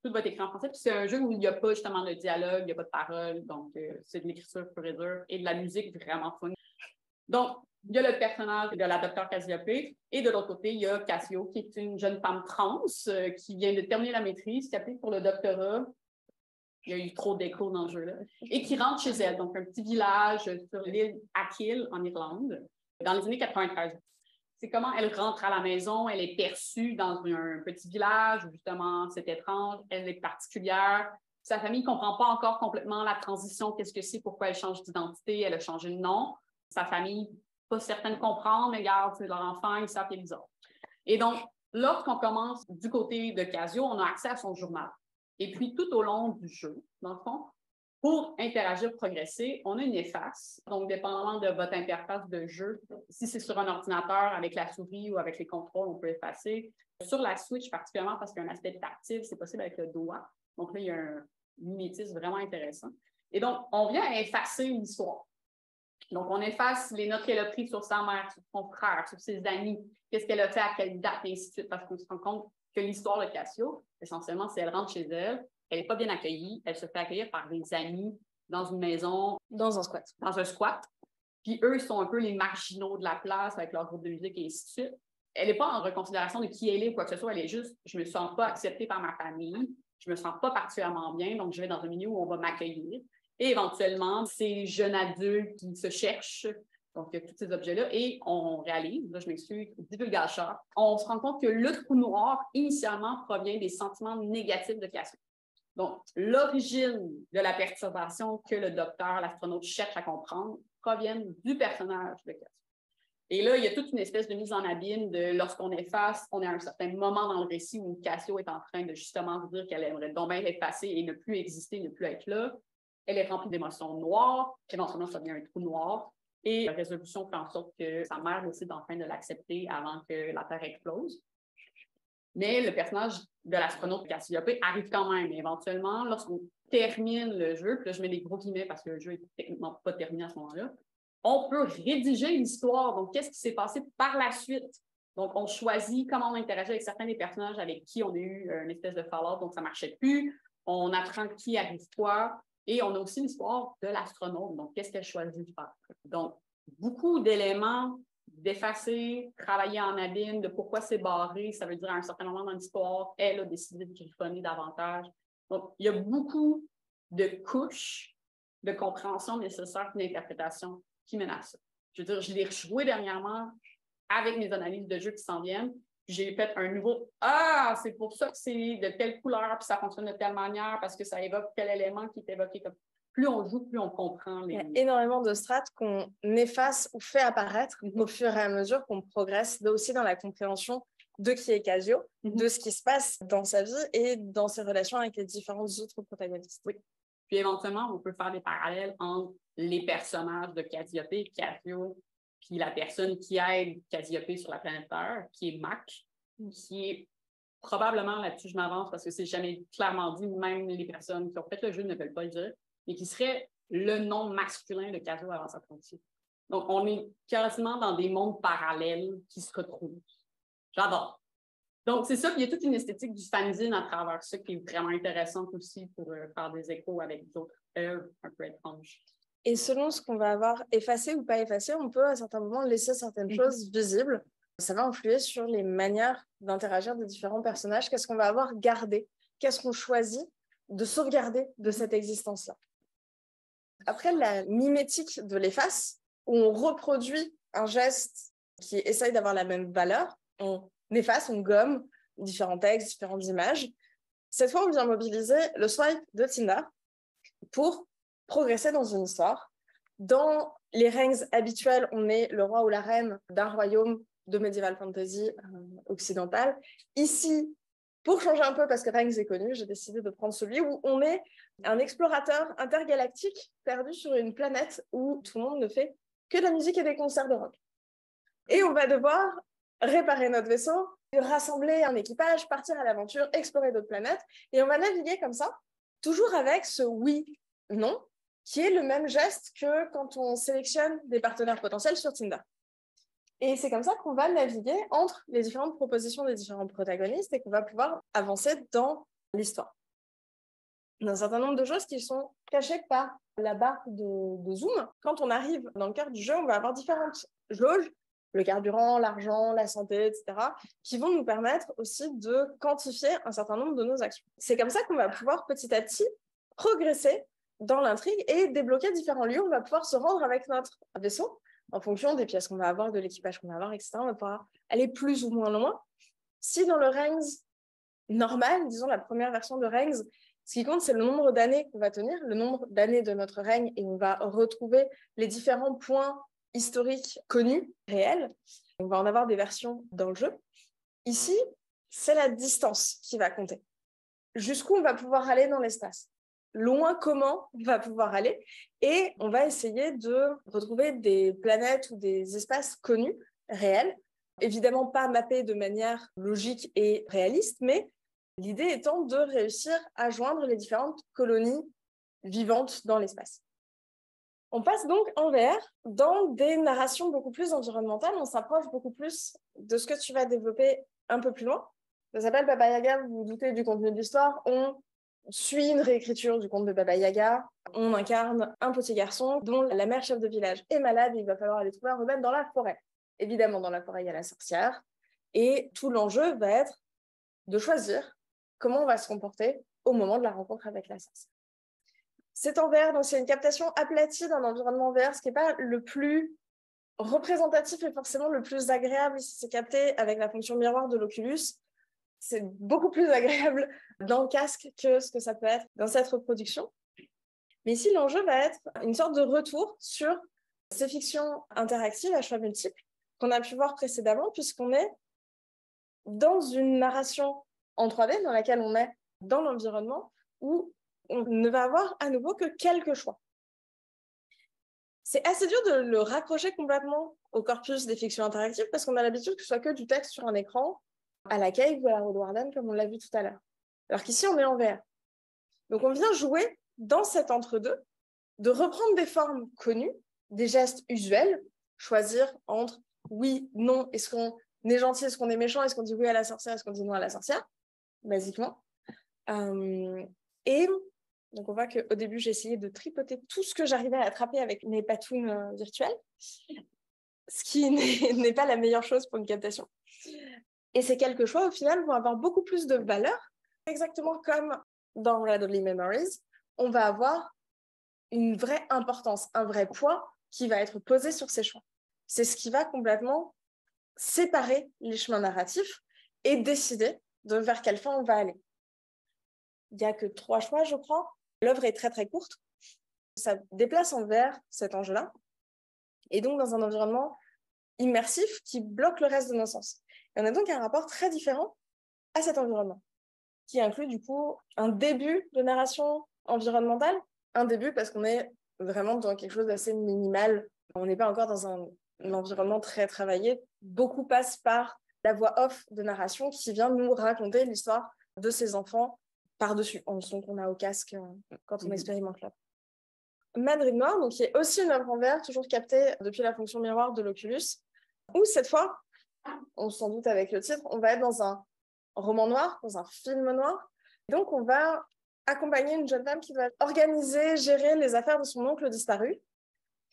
Tout va être écrit en français. Puis c'est un jeu où il n'y a pas justement de dialogue, il n'y a pas de parole. Donc, c'est de l'écriture pure et dure et de la musique vraiment fun. Donc, il y a le personnage de la docteure Cassiope et de l'autre côté, il y a Cassio, qui est une jeune femme trans qui vient de terminer la maîtrise, qui applique pour le doctorat. Il y a eu trop d'écho dans le jeu-là. Et qui rentre chez elle, donc un petit village sur l'île Achill, en Irlande, dans les années 93. C'est comment elle rentre à la maison, elle est perçue dans un petit village où justement c'est étrange, elle est particulière. Sa famille ne comprend pas encore complètement la transition, qu'est-ce que c'est, pourquoi elle change d'identité, elle a changé de nom. Sa famille, pas certaine de comprendre, mais regarde, c'est leur enfant, ils savent qu'il est bizarre. Et donc, lorsqu'on commence du côté de Casio, on a accès à son journal. Et puis, tout au long du jeu, dans le fond, pour interagir, progresser, on a une efface. Donc, dépendamment de votre interface de jeu, si c'est sur un ordinateur avec la souris ou avec les contrôles, on peut effacer. Sur la Switch, particulièrement parce qu'il y a un aspect tactile, c'est possible avec le doigt. Donc là, il y a un mimétisme vraiment intéressant. Et donc, on vient effacer l'histoire. Donc, on efface les notes qu'elle a prises sur sa mère, sur son frère, sur ses amis, qu'est-ce qu'elle a fait, à quelle date, et ainsi de suite, parce qu'on se rend compte que l'histoire de Cassio, essentiellement, si elle rentre chez elle, elle n'est pas bien accueillie, elle se fait accueillir par des amis dans une maison. Dans un squat. Dans un squat. Puis eux, ils sont un peu les marginaux de la place avec leur groupe de musique et ainsi de suite. Elle n'est pas en reconsidération de qui elle est ou quoi que ce soit, elle est juste, je ne me sens pas acceptée par ma famille, je ne me sens pas particulièrement bien, donc je vais dans un milieu où on va m'accueillir. Et éventuellement, ces jeunes adultes qui se cherchent, donc il y a tous ces objets-là, et on réalise, là je m'excuse, divulgateur, on se rend compte que le trou noir, initialement, provient des sentiments négatifs de Cassio. Donc, l'origine de la perturbation que le docteur, l'astronaute cherche à comprendre proviennent du personnage de Cassio. Et là, il y a toute une espèce de mise en abîme de lorsqu'on efface, on est à un certain moment dans le récit où Cassio est en train de justement dire qu'elle aimerait donc bien effacer et ne plus exister, ne plus être là. Elle est remplie d'émotions noires, éventuellement ça devient un trou noir. Et la résolution fait en sorte que sa mère décide enfin de l'accepter avant que la Terre explose. Mais le personnage de l'astronaute Cassiopée arrive quand même. Éventuellement, lorsqu'on termine le jeu, puis là je mets des gros guillemets parce que le jeu n'est techniquement pas terminé à ce moment-là, on peut rédiger l'histoire. Donc, qu'est-ce qui s'est passé par la suite? Donc, on choisit comment on interagit avec certains des personnages avec qui on a eu une espèce de fallout, donc ça ne marchait plus. On apprend qui arrive quoi. Et on a aussi l'histoire de l'astronaute. Donc, qu'est-ce qu'elle choisit de faire? Donc, beaucoup d'éléments d'effacer, travailler en abîme, de pourquoi c'est barré. Ça veut dire à un certain moment dans l'histoire, elle a décidé de griffonner davantage. Donc, il y a beaucoup de couches de compréhension nécessaires et d'interprétation qui mènent à ça. Je veux dire, je l'ai rejoué dernièrement avec mes analyses de jeux qui s'en viennent. J'ai fait un nouveau « Ah, c'est pour ça que c'est de telle couleur, puis ça fonctionne de telle manière, parce que ça évoque tel élément qui est évoqué. » Comme plus on joue, plus on comprend. Il y a énormément de strates qu'on efface ou fait apparaître au fur et à mesure qu'on progresse aussi dans la compréhension de qui est Casio, de ce qui se passe dans sa vie et dans ses relations avec les différents autres protagonistes. Oui. Puis éventuellement, on peut faire des parallèles entre les personnages de Cassiopée, Cassio, puis la personne qui aide Cassiopée sur la planète Terre, qui est Mac, qui est probablement, là-dessus je m'avance parce que c'est jamais clairement dit, même les personnes qui ont fait le jeu ne veulent pas le dire, mais qui serait le nom masculin de Cassio avant sa frontière. Donc, on est quasiment dans des mondes parallèles qui se retrouvent. J'adore. Donc, c'est ça, puis il y a toute une esthétique du fanzine à travers ça qui est vraiment intéressante aussi pour faire des échos avec d'autres œuvres un peu étranges. Et selon ce qu'on va avoir effacé ou pas effacé, on peut à certains moments laisser certaines choses visibles. Ça va influer sur les manières d'interagir des différents personnages. Qu'est-ce qu'on va avoir gardé? Qu'est-ce qu'on choisit de sauvegarder de cette existence-là? Après, la mimétique de l'efface, où on reproduit un geste qui essaye d'avoir la même valeur, on efface, on gomme différents textes, différentes images. Cette fois, on vient mobiliser le swipe de Tinder pour progresser dans une histoire. Dans les règnes habituels, on est le roi ou la reine d'un royaume de medieval fantasy occidental. Ici, pour changer un peu, parce que Rings est connu, j'ai décidé de prendre celui où on est un explorateur intergalactique perdu sur une planète où tout le monde ne fait que de la musique et des concerts de rock. Et on va devoir réparer notre vaisseau, rassembler un équipage, partir à l'aventure, explorer d'autres planètes. Et on va naviguer comme ça, toujours avec ce oui-non, qui est le même geste que quand on sélectionne des partenaires potentiels sur Tinder. Et c'est comme ça qu'on va naviguer entre les différentes propositions des différents protagonistes et qu'on va pouvoir avancer dans l'histoire. Il y a un certain nombre de choses qui sont cachées par la barre de zoom. Quand on arrive dans le cœur du jeu, on va avoir différentes jauges, le carburant, l'argent, la santé, etc., qui vont nous permettre aussi de quantifier un certain nombre de nos actions. C'est comme ça qu'on va pouvoir petit à petit progresser dans l'intrigue et débloquer différents lieux. On va pouvoir se rendre avec notre vaisseau en fonction des pièces qu'on va avoir, de l'équipage qu'on va avoir, etc. On va pouvoir aller plus ou moins loin. Si dans le Rings normal, disons la première version de Rings, ce qui compte, c'est le nombre d'années qu'on va tenir, le nombre d'années de notre règne, et on va retrouver les différents points historiques connus, réels. On va en avoir des versions dans le jeu. Ici, c'est la distance qui va compter. Jusqu'où on va pouvoir aller dans l'espace. Loin comment on va pouvoir aller. Et on va essayer de retrouver des planètes ou des espaces connus, réels. Évidemment, pas mappés de manière logique et réaliste, mais l'idée étant de réussir à joindre les différentes colonies vivantes dans l'espace. On passe donc en VR dans des narrations beaucoup plus environnementales. On s'approche beaucoup plus de ce que tu vas développer un peu plus loin. Ça s'appelle Baba Yaga, vous vous doutez du contenu de l'histoire. On suit une réécriture du conte de Baba Yaga. On incarne un petit garçon dont la mère chef de village est malade et il va falloir aller trouver un remède dans la forêt. Évidemment, dans la forêt, il y a la sorcière. Et tout l'enjeu va être de choisir comment on va se comporter au moment de la rencontre avec la sorcière. C'est en VR, donc c'est une captation aplatie d'un environnement VR, ce qui n'est pas le plus représentatif et forcément le plus agréable si c'est capté avec la fonction miroir de l'Oculus. c'est beaucoup plus agréable dans le casque que ce que ça peut être dans cette reproduction. Mais ici, l'enjeu va être une sorte de retour sur ces fictions interactives à choix multiples qu'on a pu voir précédemment, puisqu'on est dans une narration en 3D dans laquelle on est dans l'environnement où on ne va avoir à nouveau que quelques choix. C'est assez dur de le raccrocher complètement au corpus des fictions interactives parce qu'on a l'habitude que ce soit que du texte sur un écran à la Cave ou à la Road Warden, comme on l'a vu tout à l'heure. Alors qu'ici, on est en VR. Donc, on vient jouer dans cet entre-deux, de reprendre des formes connues, des gestes usuels, choisir entre oui, non, est-ce qu'on est gentil, est-ce qu'on est méchant, est-ce qu'on dit oui à la sorcière, est-ce qu'on dit non à la sorcière, basiquement. Et donc, on voit qu'au début, j'ai essayé de tripoter tout ce que j'arrivais à attraper avec mes patounes virtuelles, ce qui n'est pas la meilleure chose pour une captation. Et ces quelques choix, au final, vont avoir beaucoup plus de valeur, exactement comme dans Red Only Memories, on va avoir une vraie importance, un vrai poids qui va être posé sur ces choix. C'est ce qui va complètement séparer les chemins narratifs et décider de vers quelle fin on va aller. Il n'y a que 3 choix, je crois. L'œuvre est très, très courte. Ça déplace en VR cet enjeu-là. Et donc, dans un environnement immersif qui bloque le reste de nos sens. Et on a donc un rapport très différent à cet environnement, qui inclut du coup un début de narration environnementale, un début parce qu'on est vraiment dans quelque chose d'assez minimal. On n'est pas encore dans un environnement très travaillé. Beaucoup passe par la voix off de narration qui vient nous raconter l'histoire de ces enfants par-dessus, en son qu'on a au casque quand on expérimente là. Madrid Noir, donc, qui est aussi une œuvre en VR, toujours captée depuis la fonction miroir de l'Oculus, où cette fois, on s'en doute avec le titre, on va être dans un roman noir, dans un film noir. Donc, on va accompagner une jeune femme qui va organiser, gérer les affaires de son oncle disparu.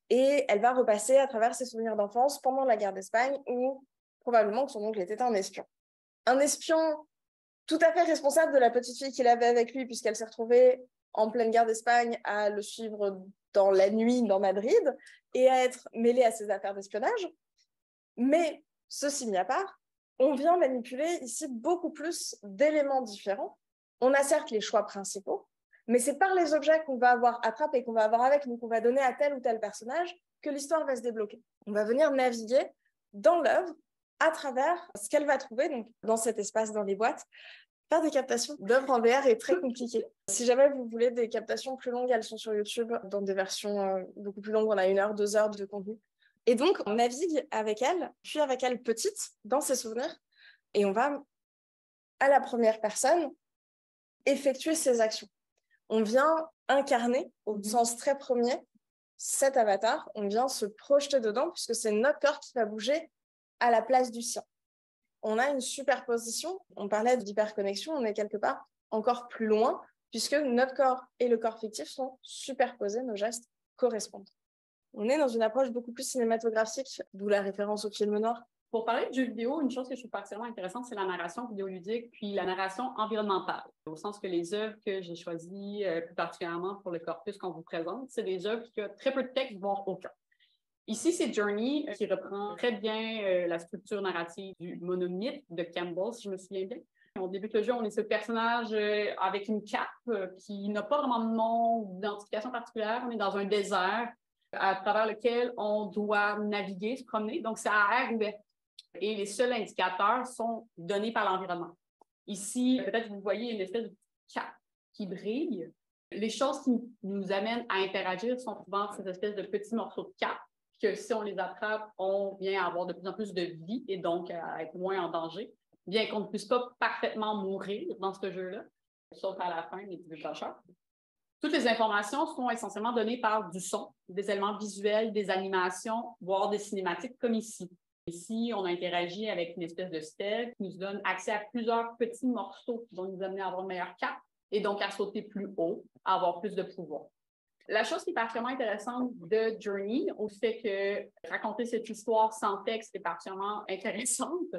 Et elle va repasser à travers ses souvenirs d'enfance pendant la guerre d'Espagne, où probablement que son oncle était un espion. Un espion tout à fait responsable de la petite fille qu'il avait avec lui, puisqu'elle s'est retrouvée en pleine guerre d'Espagne à le suivre dans la nuit dans Madrid et à être mêlée à ses affaires d'espionnage. Mais ceci mis à part, on vient manipuler ici beaucoup plus d'éléments différents. On a certes les choix principaux, mais c'est par les objets qu'on va avoir attrapés, qu'on va avoir avec nous, qu'on va donner à tel ou tel personnage, que l'histoire va se débloquer. On va venir naviguer dans l'œuvre à travers ce qu'elle va trouver donc, dans cet espace, dans les boîtes. Faire des captations d'œuvres en VR est très compliqué. Si jamais vous voulez des captations plus longues, elles sont sur YouTube dans des versions beaucoup plus longues. On a 1 heure, 2 heures de contenu. Et donc, on navigue avec elle, puis avec elle petite, dans ses souvenirs. Et on va, à la première personne, effectuer ses actions. On vient incarner, au sens très premier, cet avatar. On vient se projeter dedans, puisque c'est notre corps qui va bouger à la place du sien. On a une superposition. On parlait d'hyperconnexion, on est quelque part encore plus loin, puisque notre corps et le corps fictif sont superposés, nos gestes correspondent. On est dans une approche beaucoup plus cinématographique, d'où la référence au film noir. Pour parler de jeux vidéo, une chose que je trouve particulièrement intéressante, c'est la narration vidéoludique puis la narration environnementale. Au sens que les œuvres que j'ai choisies, plus particulièrement pour le corpus qu'on vous présente, c'est des œuvres qui ont très peu de texte, voire aucun. Ici, c'est Journey qui reprend très bien la structure narrative du monomythe de Campbell, si je me souviens bien. On débute le jeu, on est ce personnage avec une cape qui n'a pas vraiment de nom ou d'identification particulière. On est dans un désert à travers lequel on doit naviguer, se promener. Donc, c'est à air ouvert. Et les seuls indicateurs sont donnés par l'environnement. Ici, peut-être que vous voyez une espèce de cape qui brille. Les choses qui nous amènent à interagir sont souvent ces espèces de petits morceaux de cape que si on les attrape, on vient avoir de plus en plus de vie et donc à être moins en danger, bien qu'on ne puisse pas parfaitement mourir dans ce jeu-là, sauf à la fin des petits cacheurs. Toutes les informations sont essentiellement données par du son, des éléments visuels, des animations, voire des cinématiques comme ici. Ici, on interagit avec une espèce de stèle qui nous donne accès à plusieurs petits morceaux qui vont nous amener à avoir une meilleure carte et donc à sauter plus haut, à avoir plus de pouvoir. La chose qui est particulièrement intéressante de Journey, au fait que raconter cette histoire sans texte est particulièrement intéressante,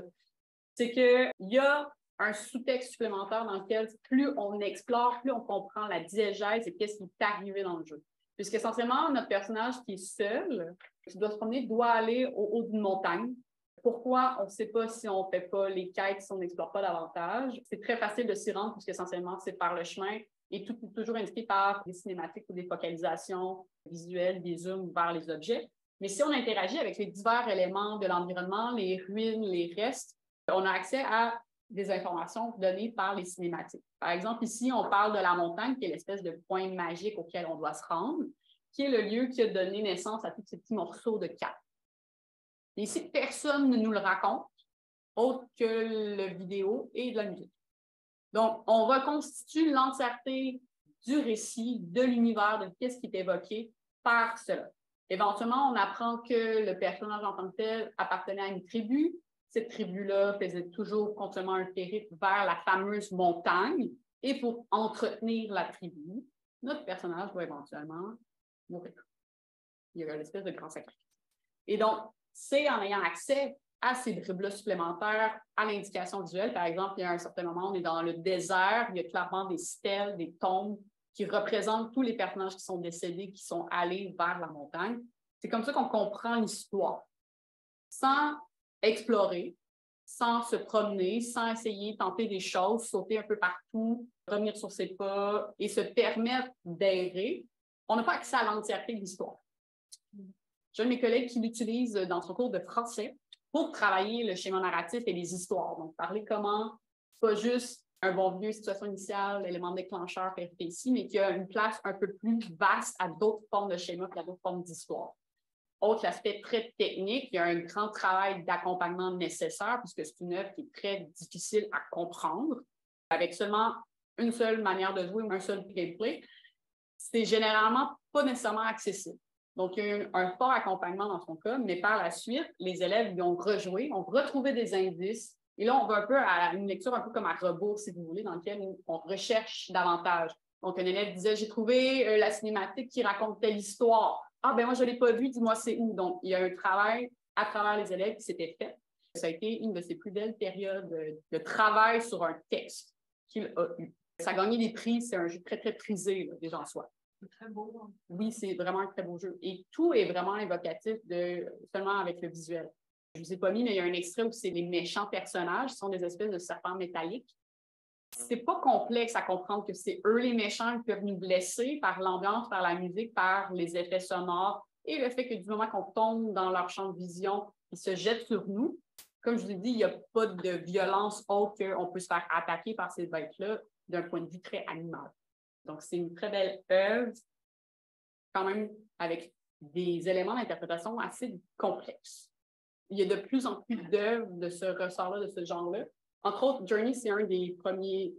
c'est qu'il y a un sous-texte supplémentaire dans lequel plus on explore, plus on comprend la diégèse et qu'est-ce qui est arrivé dans le jeu. Puisqu'essentiellement, notre personnage qui est seul, qui doit se promener, doit aller au haut d'une montagne Pourquoi on ne sait pas si on ne fait pas les quêtes, si on n'explore pas davantage? C'est très facile de s'y rendre puisque essentiellement, c'est par le chemin et tout est toujours indiqué par des cinématiques ou des focalisations visuelles, des zooms vers les objets. Mais si on interagit avec les divers éléments de l'environnement, les ruines, les restes, on a accès à des informations données par les cinématiques. Par exemple, ici, on parle de la montagne, qui est l'espèce de point magique auquel on doit se rendre, qui est le lieu qui a donné naissance à tous ces petits morceaux de cap. Et ici, personne ne nous le raconte, autre que le vidéo et de la musique. Donc, on reconstitue l'entièreté du récit, de l'univers, de ce qui est évoqué par cela. Éventuellement, on apprend que le personnage en tant que tel appartenait à une tribu. Cette tribu-là faisait toujours continuellement un périple vers la fameuse montagne. Et pour entretenir la tribu, notre personnage va éventuellement mourir. Il y a une espèce de grand sacrifice. Et donc, c'est en ayant accès à ces bribes-là supplémentaires, à l'indication visuelle. Par exemple, il y a un certain moment, on est dans le désert, il y a clairement des stèles, des tombes qui représentent tous les personnages qui sont décédés, qui sont allés vers la montagne. C'est comme ça qu'on comprend l'histoire. Sans explorer, sans se promener, sans essayer, tenter des choses, sauter un peu partout, revenir sur ses pas et se permettre d'errer, on n'a pas accès à l'entièreté de l'histoire. J'ai un de mes collègues qui l'utilise dans son cours de français pour travailler le schéma narratif et les histoires. Donc, parler comment, pas juste un bon vieux situation initiale, élément déclencheur, péripétie, mais qu'il y a une place un peu plus vaste à d'autres formes de schéma et à d'autres formes d'histoire. Autre aspect très technique, il y a un grand travail d'accompagnement nécessaire puisque c'est une œuvre qui est très difficile à comprendre. Avec seulement une seule manière de jouer ou un seul gameplay, c'est généralement pas nécessairement accessible. Donc, il y a eu un fort accompagnement dans son cas, mais par la suite, les élèves y ont rejoué, ont retrouvé des indices. Et là, on va un peu à une lecture un peu comme à rebours, si vous voulez, dans laquelle on recherche davantage. Donc, un élève disait, j'ai trouvé la cinématique qui raconte telle histoire. Ah, ben moi, je ne l'ai pas vue, dis-moi c'est où. Donc, il y a un travail à travers les élèves qui s'était fait. Ça a été une de ses plus belles périodes de travail sur un texte qu'il a eu. Ça a gagné des prix, c'est un jeu très, très prisé, là, déjà en soi. C'est très beau. Hein? Oui, c'est vraiment un très beau jeu. Et tout est vraiment évocatif seulement avec le visuel. Je ne vous ai pas mis, mais il y a un extrait où c'est les méchants personnages, ce sont des espèces de serpents métalliques. C'est pas complexe à comprendre que c'est eux les méchants qui peuvent nous blesser par l'ambiance, par la musique, par les effets sonores et le fait que du moment qu'on tombe dans leur champ de vision, ils se jettent sur nous. Comme je vous ai dit, il n'y a pas de violence autre qu'on peut se faire attaquer par ces bêtes-là d'un point de vue très animal. Donc, c'est une très belle œuvre, quand même avec des éléments d'interprétation assez complexes. Il y a de plus en plus d'œuvres de ce ressort-là, de ce genre-là. Entre autres, Journey, c'est un des premiers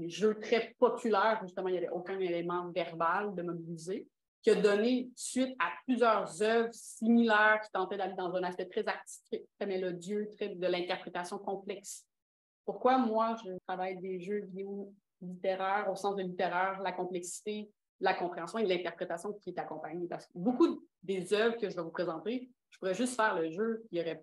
jeux très populaires, justement, il n'y avait aucun élément verbal de mobiliser, qui a donné suite à plusieurs œuvres similaires qui tentaient d'aller dans un aspect très artistique, très mélodieux, très de l'interprétation complexe. Pourquoi moi, je travaille des jeux vidéo littéraires, au sens de littéraire, la complexité, la compréhension et l'interprétation qui est accompagnée. Parce que beaucoup des œuvres que je vais vous présenter, je pourrais juste faire le jeu, il n'y aurait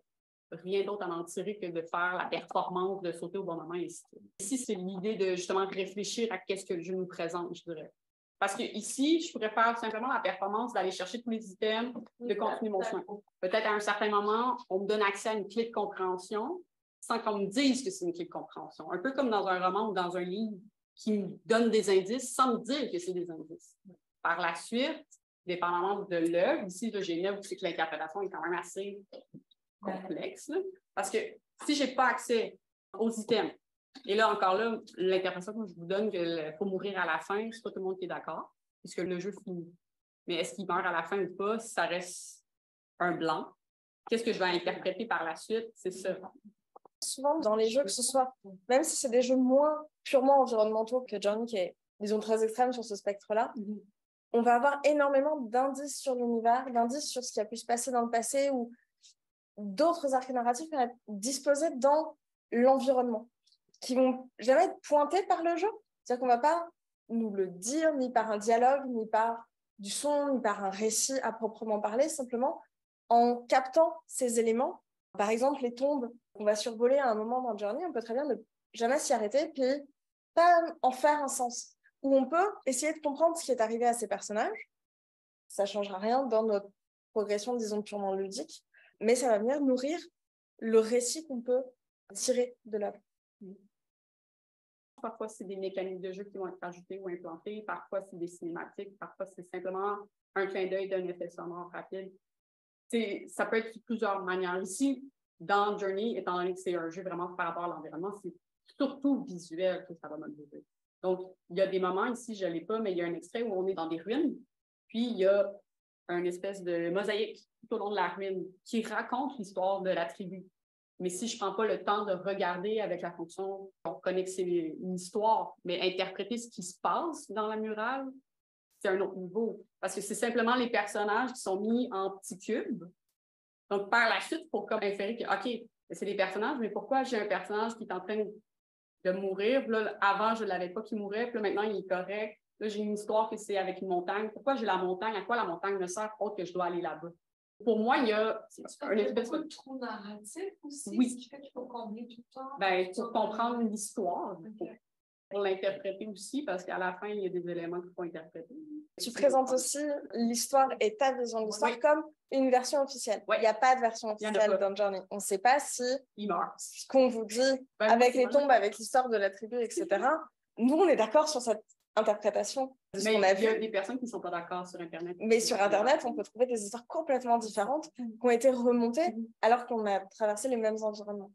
rien d'autre à en tirer que de faire la performance, de sauter au bon moment et ainsi de suite. Ici, c'est l'idée de justement réfléchir à qu'est-ce que le jeu nous présente, je dirais. Parce que ici, je pourrais faire simplement la performance d'aller chercher tous les items, de continuer mon chemin. Peut-être à un certain moment, on me donne accès à une clé de compréhension sans qu'on me dise que c'est une clé de compréhension. Un peu comme dans un roman ou dans un livre qui me donne des indices sans me dire que c'est des indices. Par la suite, dépendamment de l'œuvre, ici, j'ai une œuvre où c'est que l'interprétation est quand même assez complexe. Là, parce que si je n'ai pas accès aux items, et là, encore là, l'interprétation que je vous donne qu'il faut mourir à la fin, c'est pas tout le monde qui est d'accord, puisque le jeu finit. Mais est-ce qu'il meurt à la fin ou pas? Si ça reste un blanc, qu'est-ce que je vais interpréter par la suite? C'est ça. Souvent, dans les jeux, que ce soit, même si c'est des jeux moins purement environnementaux que Journey, qui est, disons, très extrême sur ce spectre-là, on va avoir énormément d'indices sur l'univers, d'indices sur ce qui a pu se passer dans le passé ou d'autres arcs narratifs qui vont être disposés dans l'environnement, qui vont jamais être pointés par le jeu. C'est-à-dire qu'on ne va pas nous le dire, ni par un dialogue, ni par du son, ni par un récit à proprement parler, simplement en captant ces éléments. Par exemple, les tombes qu'on va survoler à un moment dans Journey, on peut très bien ne jamais s'y arrêter, puis pas en faire un sens. Où on peut essayer de comprendre ce qui est arrivé à ces personnages. Ça ne changera rien dans notre progression, disons, purement ludique, mais ça va venir nourrir le récit qu'on peut tirer de l'œuvre. Parfois, c'est des mécaniques de jeu qui vont être ajoutées ou implantées. Parfois, c'est des cinématiques. Parfois, c'est simplement un clin d'œil d'un effet sonore rapide. Ça peut être de plusieurs manières. Ici, dans Journey, étant donné que c'est un jeu vraiment par rapport à l'environnement, c'est surtout visuel que ça va mobiliser. Donc, il y a des moments, ici, je ne l'ai pas, mais il y a un extrait où on est dans des ruines, puis il y a une espèce de mosaïque tout au long de la ruine qui raconte l'histoire de la tribu. Mais si je ne prends pas le temps de regarder avec la fonction, on connaît que c'est une histoire, mais interpréter ce qui se passe dans la murale, c'est un autre niveau. Parce que c'est simplement les personnages qui sont mis en petits cubes. Donc, par la suite, pour comme inférer que, OK, c'est des personnages, mais pourquoi j'ai un personnage qui est en train de mourir? Là, avant, je ne l'avais pas qui mourait, puis là, maintenant, il est correct. Là, j'ai une histoire que c'est avec une montagne. Pourquoi j'ai la montagne? À quoi la montagne me sert autre que je dois aller là-bas? Pour moi, il y a un espèce de trou narratif aussi, oui. Ce qui fait qu'il faut combler tout le temps. Ben, pour comprendre l'histoire, pour l'interpréter aussi, parce qu'à la fin, il y a des éléments qu'il faut interpréter. Tu présentes aussi l'histoire et ta vision de l'histoire comme une version officielle. Il n'y a pas de version officielle dans Journey. On ne sait pas si ce qu'on vous dit avec les tombes, avec l'histoire de la tribu, etc. Nous, on est d'accord sur cette interprétation de ce qu'on a vu. Il y a des personnes qui ne sont pas d'accord sur Internet. Mais sur Internet, on peut trouver des histoires complètement différentes qui ont été remontées alors qu'on a traversé les mêmes environnements.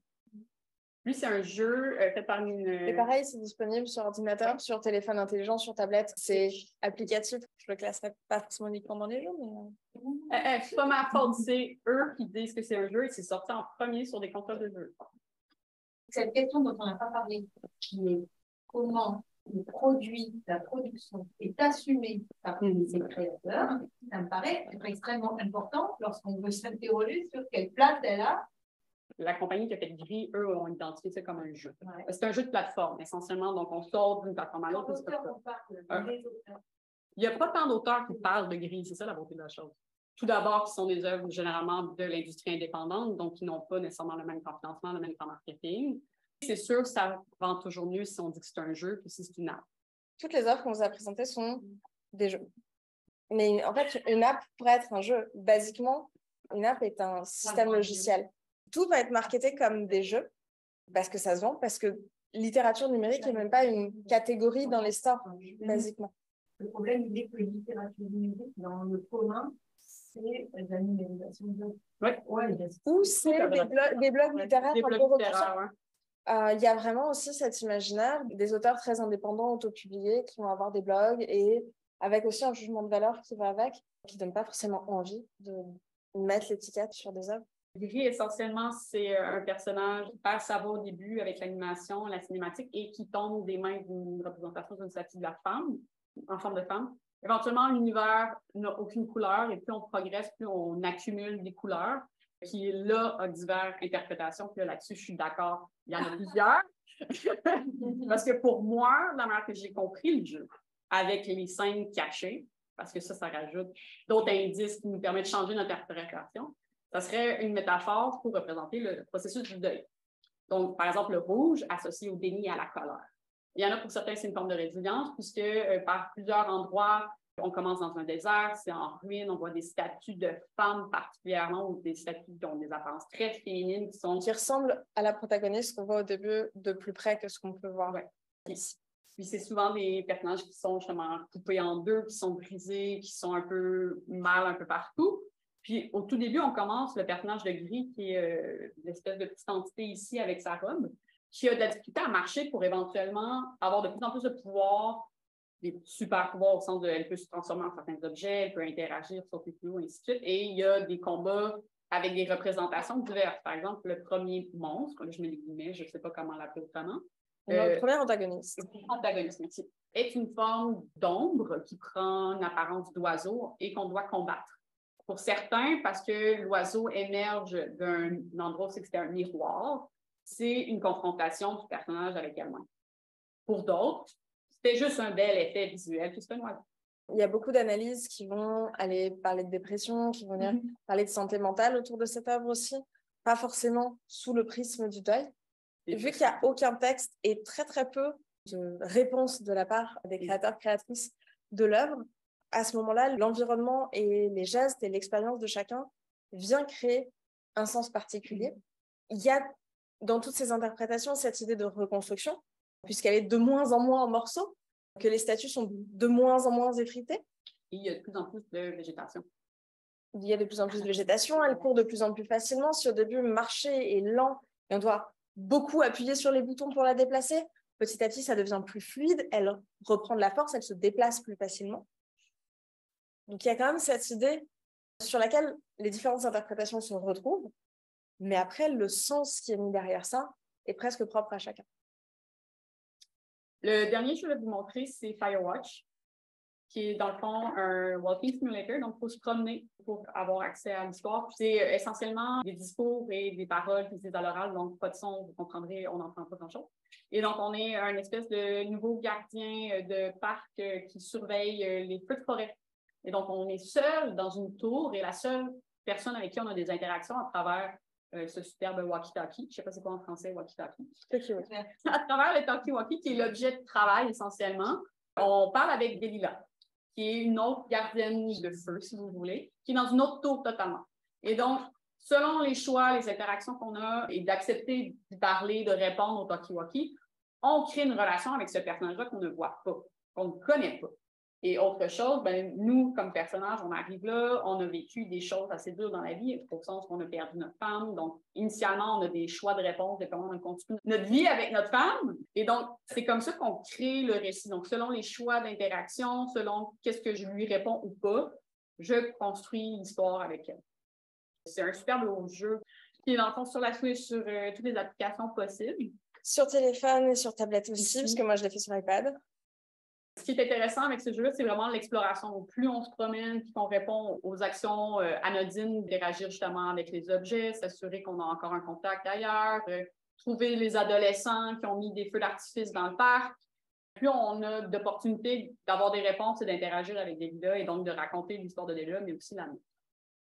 Lui, c'est un jeu fait par une... Et pareil, c'est disponible sur ordinateur, sur téléphone intelligent, sur tablette. C'est applicatif. Je le classerai pas forcément uniquement dans les jeux, mais... c'est pas ma faute, c'est eux qui disent que c'est un jeu et c'est sorti en premier sur des consoles de jeux. Cette question dont on n'a pas parlé, qui est comment le produit, la production est assumé par ses créateurs, ça me paraît être extrêmement important lorsqu'on veut s'interroger sur quelle place elle a. La compagnie qui a fait Gris, eux, ont identifié ça comme un jeu. Ouais. C'est un jeu de plateforme, essentiellement. Donc, on sort d'une plateforme à l'autre. Il n'y a pas tant d'auteurs qui parlent de Gris. C'est ça la beauté de la chose. Tout d'abord, qui sont des œuvres généralement de l'industrie indépendante, donc qui n'ont pas nécessairement le même temps financement, le même temps marketing. C'est sûr que ça vend toujours mieux si on dit que c'est un jeu que si c'est une app. Toutes les offres qu'on vous a présentées sont des jeux. Mais en fait, une app pourrait être un jeu. Basiquement, une app est un système logiciel. Tout va être marketé comme des jeux parce que ça se vend, parce que littérature numérique n'est même pas une catégorie dans les stores, basiquement. Le problème, il est que littérature numérique, dans le commun, c'est la numérisation de jeux. Ou c'est des blogs littéraires un peu repoussants. Il y a vraiment aussi cet imaginaire des auteurs très indépendants, autopubliés, qui vont avoir des blogs et avec aussi un jugement de valeur qui va avec, qui ne donne pas forcément envie de mettre l'étiquette sur des œuvres. Gris, essentiellement, c'est un personnage qui perd sa voix au début avec l'animation, la cinématique, et qui tombe des mains d'une représentation d'une statue de la femme, en forme de femme. Éventuellement, l'univers n'a aucune couleur, et plus on progresse, plus on accumule des couleurs, qui, là, a diverses interprétations. Puis là-dessus, je suis d'accord, il y en a plusieurs. Parce que pour moi, la manière que j'ai compris le jeu, avec les scènes cachées, parce que ça rajoute d'autres indices qui nous permettent de changer notre interprétation, ça serait une métaphore pour représenter le processus du deuil. Donc, par exemple, le rouge associé au déni et à la colère. Il y en a pour certains, c'est une forme de résilience, puisque par plusieurs endroits, on commence dans un désert, c'est en ruine, on voit des statues de femmes particulièrement, ou des statues qui ont des apparences très féminines, qui ressemblent à la protagoniste qu'on voit au début de plus près que ce qu'on peut voir ici. Puis c'est souvent des personnages qui sont justement coupés en deux, qui sont brisés, qui sont un peu mal un peu partout. Puis, au tout début, on commence le personnage de Gris, qui est l'espèce de petite entité ici avec sa robe, qui a de la difficulté à marcher pour éventuellement avoir de plus en plus de pouvoir, des super pouvoirs au sens de elle peut se transformer en certains objets, elle peut interagir, sauter plus haut, ainsi de suite. Et il y a des combats avec des représentations diverses. Par exemple, le premier monstre, là, je mets les guillemets, je ne sais pas comment l'appeler autrement. Le premier antagoniste. Merci. Est une forme d'ombre qui prend une apparence d'oiseau et qu'on doit combattre. Pour certains, parce que l'oiseau émerge d'un endroit où c'était un miroir, c'est une confrontation du personnage avec elle-même. Pour d'autres, c'était juste un bel effet visuel, puis c'est un oiseau. Il y a beaucoup d'analyses qui vont aller parler de dépression, qui vont venir parler de santé mentale autour de cette œuvre aussi, pas forcément sous le prisme du deuil. Vu qu'il n'y a aucun texte et très très peu de réponses de la part des créateurs, créatrices de l'œuvre, à ce moment-là, l'environnement et les gestes et l'expérience de chacun vient créer un sens particulier. il y a dans toutes ces interprétations cette idée de reconstruction, puisqu'elle est de moins en moins en morceaux, que les statues sont de moins en moins effritées. Et il y a de plus en plus de végétation. Il y a de plus en plus de végétation, elle court de plus en plus facilement. Si au début, marcher est lent et on doit beaucoup appuyer sur les boutons pour la déplacer, petit à petit, ça devient plus fluide, elle reprend de la force, elle se déplace plus facilement. Donc, il y a quand même cette idée sur laquelle les différentes interprétations se retrouvent, mais après, le sens qui est mis derrière ça est presque propre à chacun. Le dernier que je vais vous montrer, c'est Firewatch, qui est dans le fond un walking simulator. Donc, il faut se promener pour avoir accès à l'histoire. C'est essentiellement des discours et des paroles qui se disent à l'oral, donc pas de son, vous comprendrez, on n'entend pas grand-chose. Et donc, on est un espèce de nouveau gardien de parc qui surveille les feux de forêt. Et donc, on est seul dans une tour et la seule personne avec qui on a des interactions à travers ce superbe walkie-talkie. Je ne sais pas c'est quoi en français, walkie-talkie. À travers le talkie-walkie, qui est l'objet de travail essentiellement, on parle avec Delilah, qui est une autre gardienne de feu, si vous voulez, qui est dans une autre tour totalement. Et donc, selon les choix, les interactions qu'on a et d'accepter de parler, de répondre au talkie-walkie, on crée une relation avec ce personnage-là qu'on ne voit pas, qu'on ne connaît pas. Et autre chose, ben, nous, comme personnages, on arrive là, on a vécu des choses assez dures dans la vie, au sens qu'on a perdu notre femme. Donc, initialement, on a des choix de réponse de comment on continue notre vie avec notre femme. Et donc, c'est comme ça qu'on crée le récit. Donc, selon les choix d'interaction, selon qu'est-ce que je lui réponds ou pas, je construis l'histoire avec elle. C'est un super beau jeu qui est dans le fond sur la Switch, sur toutes les applications possibles. Sur téléphone et sur tablette aussi, parce que moi, je l'ai fait sur iPad. Ce qui est intéressant avec ce jeu-là, c'est vraiment l'exploration. Donc, plus on se promène, puis qu'on répond aux actions anodines, d'interagir justement avec les objets, s'assurer qu'on a encore un contact ailleurs, trouver les adolescents qui ont mis des feux d'artifice dans le parc. Plus on a d'opportunités d'avoir des réponses et d'interagir avec Delilah et donc de raconter l'histoire de Delilah, mais aussi la nôtre.